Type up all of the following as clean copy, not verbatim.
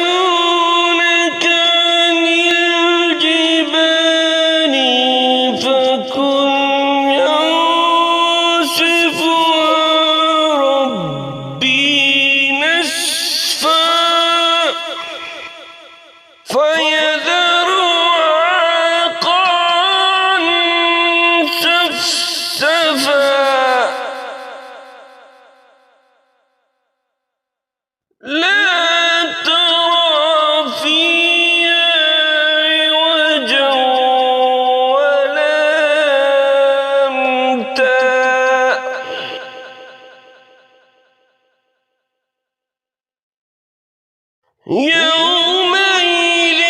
ويسألونك عن الجبال فقل ينسفها ربي نسفا فيذرها قاعا سفسفا لا ترى فيها عوجا ولا أمتا يومئذ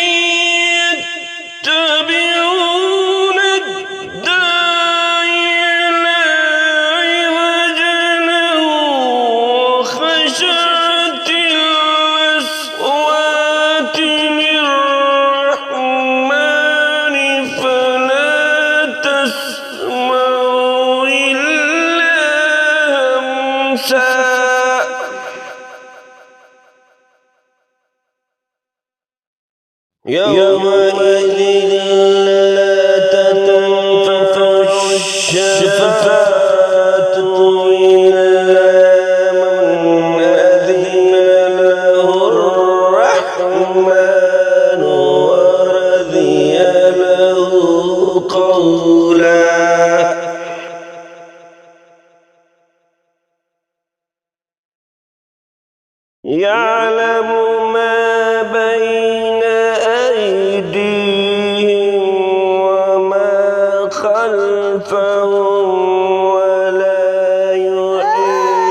يتبعون الداعي لا عوج له وخشعت الأصوات للرحمن فلا تسمع إلا همسا يومئذ لا تنفع الشفاعة إلا من أذن له الرحمن ورضي له قولا يعلم ما بين أيديهم وما خلفهم ولا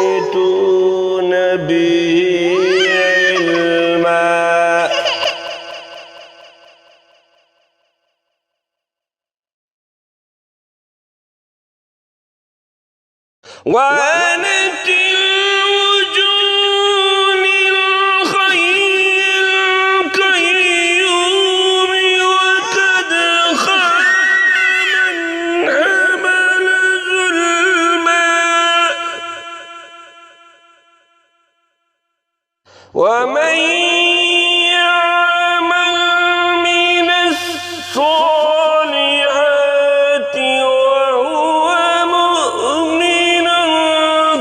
يحيطون به علما وعنت الوجوه للحي القيوم وقد خاب من حمل ظلما ومن يعمل من الصالحات وهو مؤمن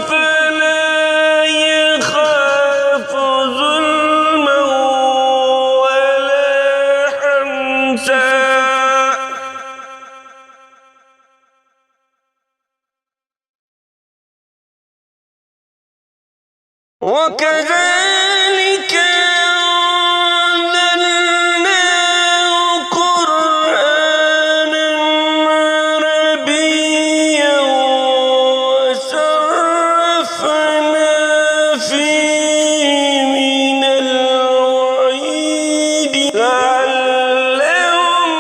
فلا يخاف ظلما ولا حمسا وكذلك أنزلناه قرآنا عربيا وصرفنا فيه من الوعيد لعلهم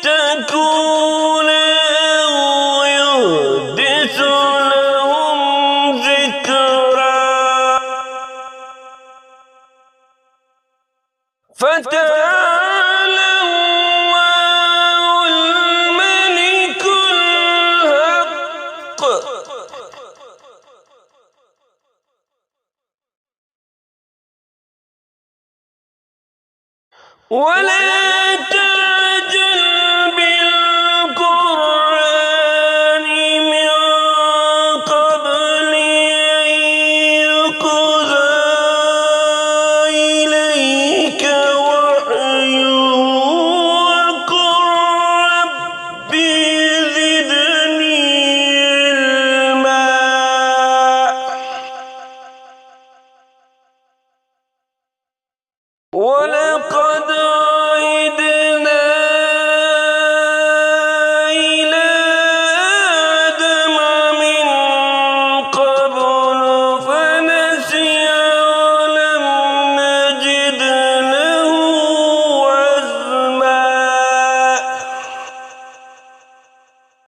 يتقون أو يحدث لهم ذكرا فتعالى الله الملك الحق ولا